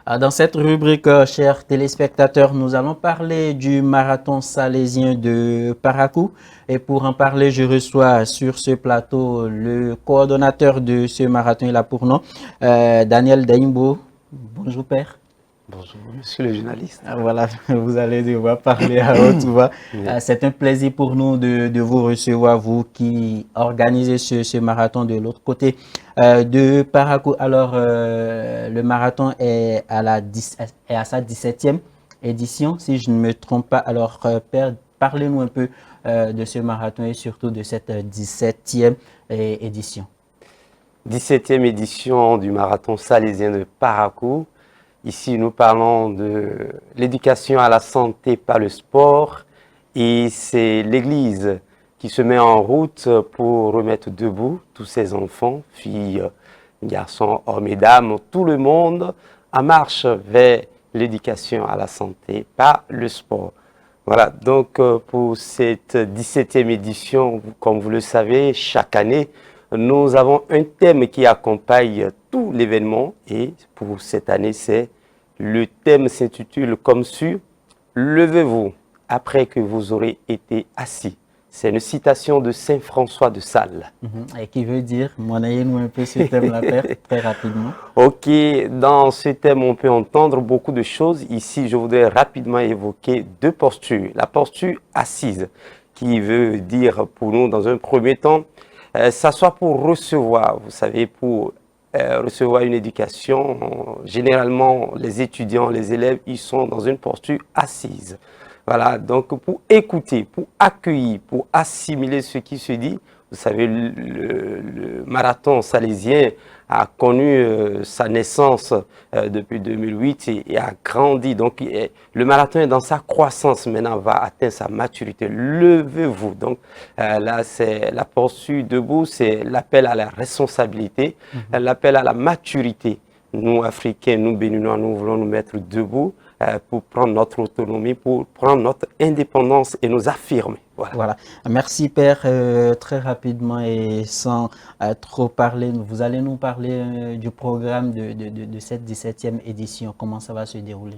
Dans cette rubrique, chers téléspectateurs, nous allons parler du marathon salésien de Parakou. Et pour en parler, je reçois sur ce plateau le coordonnateur de ce marathon, il a pour nom Daniel Daimbo. Bonjour père. Bonjour, monsieur le journaliste. Voilà, vous allez devoir parler à haute voix. C'est un plaisir pour nous de vous recevoir, vous qui organisez ce marathon de l'autre côté de Parakou. Alors, le marathon est à sa 17e édition, si je ne me trompe pas. Alors, Père, parlez-nous un peu de ce marathon et surtout de cette 17e édition. 17e édition du marathon salésien de Parakou. Ici, nous parlons de l'éducation à la santé par le sport et c'est l'Église qui se met en route pour remettre debout tous ces enfants, filles, garçons, hommes et dames, tout le monde en marche vers l'éducation à la santé par le sport. Voilà, donc pour cette 17e édition, comme vous le savez, chaque année, nous avons un thème qui accompagne tout l'événement et pour cette année, le thème s'intitule comme suit « Levez-vous après que vous aurez été assis ». C'est une citation de Saint François de Sales. Et qui veut dire, monnaie-nous un peu ce thème-là, Père, très rapidement. Ok, dans ce thème, on peut entendre beaucoup de choses. Ici, je voudrais rapidement évoquer deux postures. La posture assise, qui veut dire pour nous, dans un premier temps, s'asseoir pour recevoir, vous savez, pour recevoir une éducation. Généralement, les étudiants, les élèves, ils sont dans une posture assise. Voilà, donc pour écouter, pour accueillir, pour assimiler ce qui se dit. Vous savez, le marathon salésien a connu sa naissance depuis 2008 et a grandi. Donc, le marathon est dans sa croissance maintenant, va atteindre sa maturité. Levez-vous. Donc, là, c'est la poursuite debout, c'est l'appel à la responsabilité, l'appel à la maturité. Nous, Africains, nous, Béninois, nous voulons nous mettre debout pour prendre notre autonomie, pour prendre notre indépendance et nous affirmer. Voilà. Merci Père. Très rapidement et sans trop parler, vous allez nous parler du programme de cette 17e édition. Comment ça va se dérouler?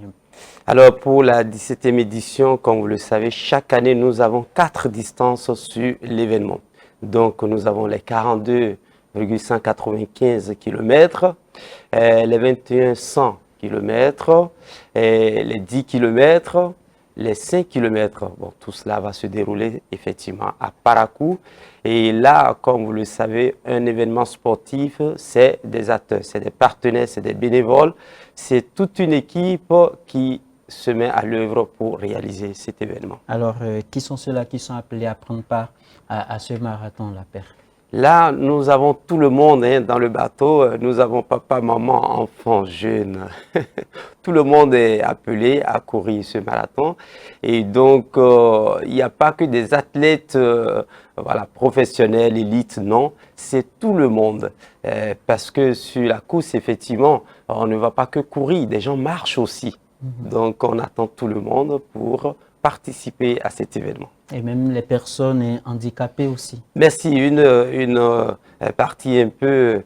Alors pour la 17e édition, comme vous le savez, chaque année nous avons 4 distances sur l'événement. Donc nous avons les 42,195 km, les 2100 km, les 10 km, les 5 km. Bon, tout cela va se dérouler effectivement à Parakou. Et là, comme vous le savez, un événement sportif, c'est des acteurs, c'est des partenaires, c'est des bénévoles. C'est toute une équipe qui se met à l'œuvre pour réaliser cet événement. Alors, qui sont ceux-là qui sont appelés à prendre part à ce marathon-là, Père? Là, nous avons tout le monde dans le bateau. Nous avons papa, maman, enfants, jeunes. Tout le monde est appelé à courir ce marathon. Et donc, il n'y a pas que des athlètes voilà, professionnels, élites, non. C'est tout le monde. Parce que sur la course, effectivement, on ne va pas que courir. Des gens marchent aussi. Donc, on attend tout le monde pour participer à cet événement. Et même les personnes handicapées aussi. Merci. Une partie un peu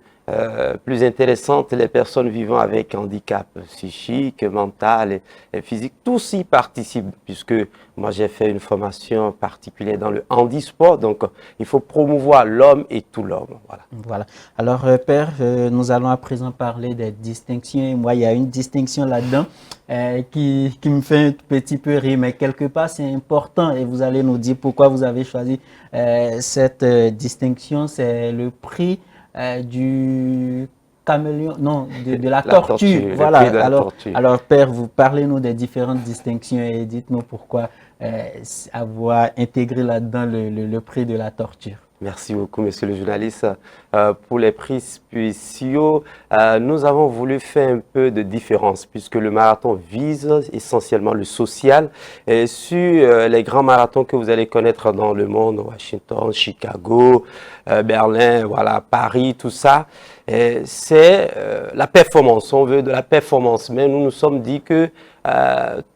plus intéressante, les personnes vivant avec handicap psychique, mental et physique, tous y participent, puisque moi j'ai fait une formation particulière dans le handisport, donc il faut promouvoir l'homme et tout l'homme. Voilà. Alors Père, nous allons à présent parler des distinctions. Et moi, il y a une distinction là-dedans qui me fait un petit peu rire, mais quelque part c'est important et vous allez nous dire pourquoi vous avez choisi cette distinction. C'est le prix du caméléon, non, de la tortue. Voilà. Alors, Père, vous parlez-nous des différentes distinctions et dites-nous pourquoi avoir intégré là-dedans le prix de la tortue. Merci beaucoup, monsieur le journaliste. Pour les prix spéciaux, nous avons voulu faire un peu de différence puisque le marathon vise essentiellement le social. Et sur les grands marathons que vous allez connaître dans le monde, Washington, Chicago, Berlin, voilà, Paris, tout ça, c'est la performance. On veut de la performance, mais nous nous sommes dit que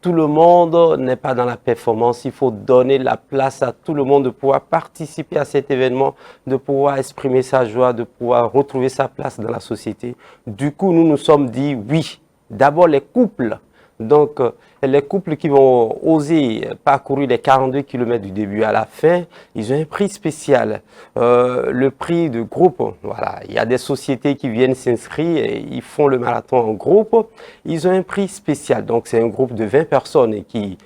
tout le monde n'est pas dans la performance. Il faut donner la place à tout le monde de pouvoir participer à cet événement, de pouvoir exprimer sa joie, de pouvoir retrouver sa place dans la société. Du coup, nous nous sommes dit oui, D'abord, les couples. Donc, les couples qui vont oser parcourir les 42 km du début à la fin, ils ont un prix spécial. Le prix de groupe, voilà, il y a des sociétés qui viennent s'inscrire et ils font le marathon en groupe. Ils ont un prix spécial. Donc, c'est un groupe de 20 personnes qui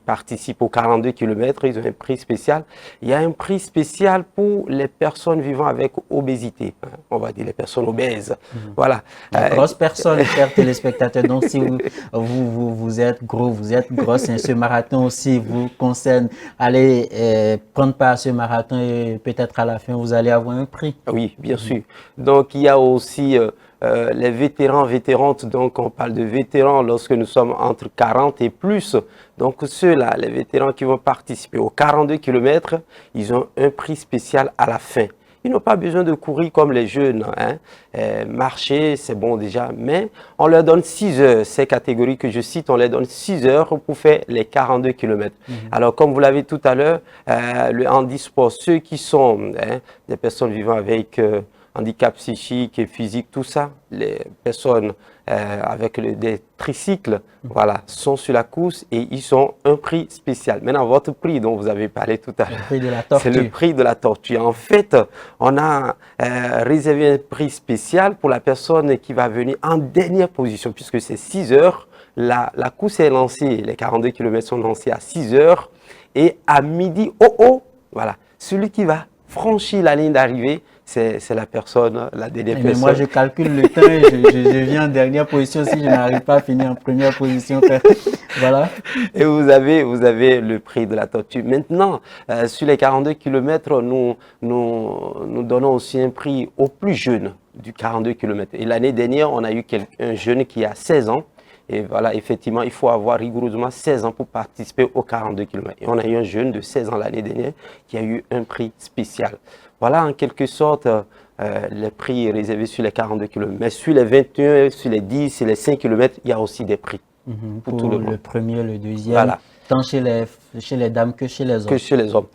participent aux 42 km. Ils ont un prix spécial. Il y a un prix spécial pour les personnes vivant avec obésité. On va dire les personnes obèses. Voilà. Grosse personne, chers téléspectateurs. Donc, si vous êtes gros, vous êtes grosse, et ce marathon aussi vous concerne, allez prendre part à ce marathon et peut-être à la fin, vous allez avoir un prix. Oui, bien sûr. Donc, il y a aussi les vétérans, vétérantes. Donc, on parle de vétérans lorsque nous sommes entre 40 et plus. Donc, ceux-là, les vétérans qui vont participer aux 42 km, ils ont un prix spécial à la fin. Ils n'ont pas besoin de courir comme les jeunes. Marcher, c'est bon déjà, mais on leur donne 6 heures. Ces catégories que je cite, on leur donne 6 heures pour faire les 42 km. Alors, comme vous l'avez tout à l'heure, le handisport, ceux qui sont des personnes vivant avec handicap psychique et physique, tout ça, les personnes avec des tricycles, voilà, sont sur la course et ils ont un prix spécial. Maintenant, votre prix dont vous avez parlé tout à l'heure, c'est le prix de la tortue. En fait, on a réservé un prix spécial pour la personne qui va venir en dernière position, puisque c'est 6 heures. La course est lancée, les 42 km sont lancés à 6 heures et à midi, voilà, celui qui va franchir la ligne d'arrivée, c'est la personne, la dernière personne. Mais moi, je calcule le temps et je viens en dernière position si je n'arrive pas à finir en première position. Voilà. Et vous avez le prix de la tortue. Maintenant, sur les 42 km, nous donnons aussi un prix aux plus jeunes du 42 km. Et l'année dernière, on a eu un jeune qui a 16 ans. Et voilà, effectivement, il faut avoir rigoureusement 16 ans pour participer aux 42 km. Et on a eu un jeune de 16 ans l'année dernière qui a eu un prix spécial. Voilà, en quelque sorte, les prix réservés sur les 42 km. Mais sur les 21, sur les 10 et les 5 km, il y a aussi des prix. Pour tout le premier, le deuxième, voilà. Tant chez les dames que chez les hommes. Que chez les hommes.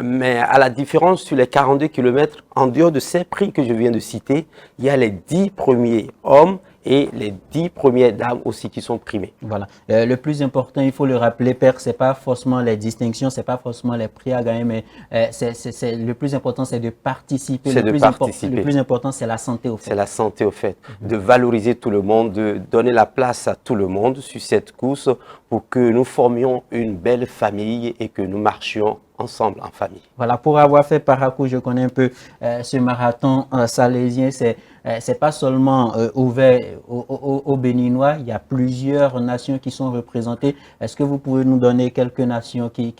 Mais à la différence, sur les 42 km, en dehors de ces prix que je viens de citer, il y a les 10 premiers hommes et les 10 premières dames aussi qui sont primées. Voilà. Le plus important, il faut le rappeler, Père, c'est pas forcément les distinctions, c'est pas forcément les prix à gagner, mais le plus important, c'est de participer. Le plus important, c'est la santé au fait. C'est la santé au fait. De valoriser tout le monde, de donner la place à tout le monde sur cette course pour que nous formions une belle famille et que nous marchions ensemble en famille. Voilà, pour avoir fait Parakou, je connais un peu ce marathon salésien. C'est pas seulement ouvert aux Béninois, il y a plusieurs nations qui sont représentées. Est-ce que vous pouvez nous donner quelques nations qui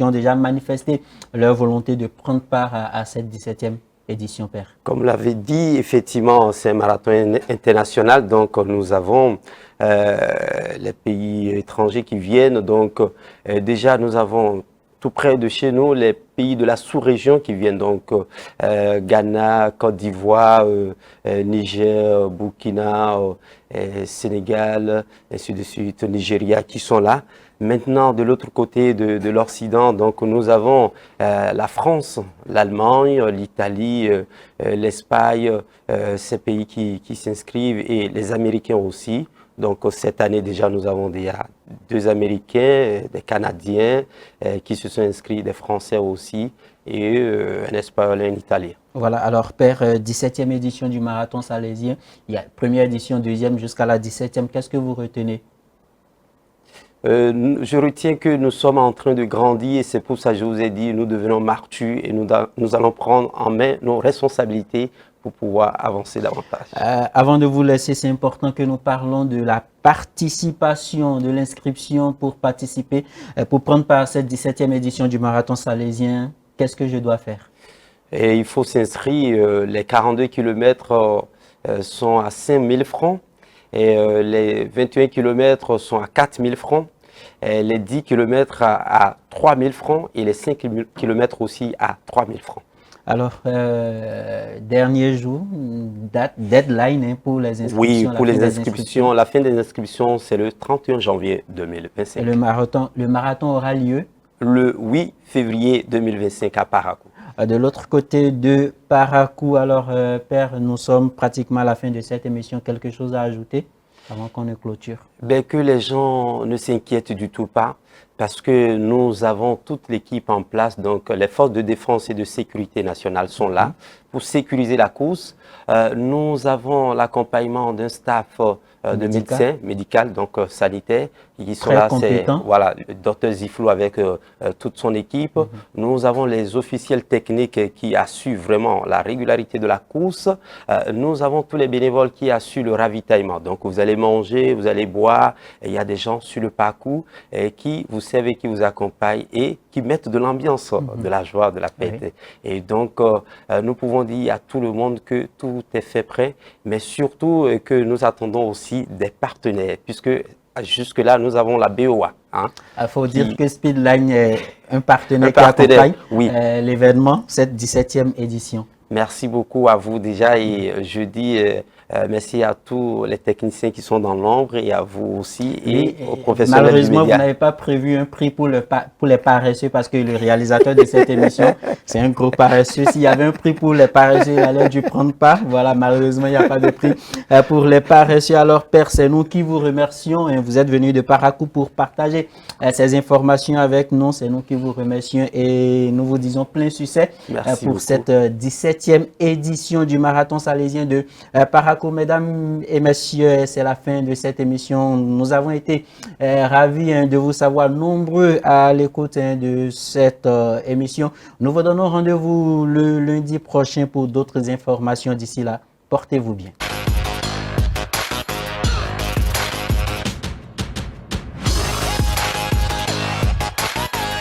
ont déjà manifesté leur volonté de prendre part à cette 17e édition, Père? Comme l'avait dit, effectivement, c'est un marathon international, donc nous avons les pays étrangers qui viennent. Donc déjà, nous avons tout près de chez nous, les pays de la sous-région qui viennent, donc Ghana, Côte d'Ivoire, Niger, Burkina, Sénégal, ainsi de suite, Nigeria, qui sont là. Maintenant, de l'autre côté de l'Occident, donc nous avons la France, l'Allemagne, l'Italie, l'Espagne, ces pays qui s'inscrivent, et les Américains aussi. Donc cette année déjà, nous avons déjà 2 Américains, des Canadiens qui se sont inscrits, des Français aussi, et un Espagnol et un Italien. Voilà, alors Père, 17e édition du marathon salésien, il y a première édition, deuxième jusqu'à la 17e, qu'est-ce que vous retenez? Je retiens que nous sommes en train de grandir et c'est pour ça que je vous ai dit, nous devenons martus et nous allons prendre en main nos responsabilités pour pouvoir avancer davantage. Avant de vous laisser, c'est important que nous parlons de la participation, de l'inscription pour participer, pour prendre part à cette 17e édition du marathon salésien. Qu'est-ce que je dois faire? Et il faut s'inscrire, les 42 km sont à 5 000 francs. Et les 21 km sont à 4 000 francs, et les 10 km à 3 000 francs et les 5 km aussi à 3 000 francs. Alors, dernier jour, deadline pour les inscriptions. Oui, pour les inscriptions. La fin des inscriptions, c'est le 31 janvier 2025. Et le marathon aura lieu? Le 8 février 2025 à Parakou. De l'autre côté de Parakou, alors Père, nous sommes pratiquement à la fin de cette émission. Quelque chose à ajouter? avant qu'on ne clôture? Ben, que les gens ne s'inquiètent du tout pas, parce que nous avons toute l'équipe en place. Donc, les forces de défense et de sécurité nationale sont là pour sécuriser la course. Nous avons l'accompagnement d'un staff de médecins médical, donc sanitaire, qui sont là. C'est voilà, le docteur Ziflou avec toute son équipe. Nous avons les officiels techniques qui assurent vraiment la régularité de la course. Nous avons tous les bénévoles qui assurent le ravitaillement. Donc, vous allez manger, vous allez boire. Et il y a des gens sur le parcours qui vous servent et qui vous accompagnent et qui mettent de l'ambiance, de la joie, de la paix. Oui. Et donc, nous pouvons dire à tout le monde que tout est fait prêt, mais surtout que nous attendons aussi des partenaires, puisque jusque-là, nous avons la BOA. Il faut dire que Speedline est un partenaire qui accompagne l'événement, cette 17e édition. Merci beaucoup à vous déjà et je dis merci à tous les techniciens qui sont dans l'ombre et à vous aussi et aux professionnels du média. Malheureusement, vous n'avez pas prévu un prix pour les paresseux parce que le réalisateur de cette émission, c'est un gros paresseux. S'il y avait un prix pour les paresseux, il allait dû prendre part. Voilà, malheureusement, il n'y a pas de prix pour les paresseux. Alors, Père, c'est nous qui vous remercions. Vous êtes venu de Parakou pour partager ces informations avec nous. C'est nous qui vous remercions et nous vous disons plein succès pour cette 17e édition du marathon salésien de Parakou. Mesdames et messieurs, c'est la fin de cette émission. Nous avons été ravis de vous savoir nombreux à l'écoute de cette émission. Nous vous donnons rendez-vous le lundi prochain pour d'autres informations. D'ici là, portez-vous bien.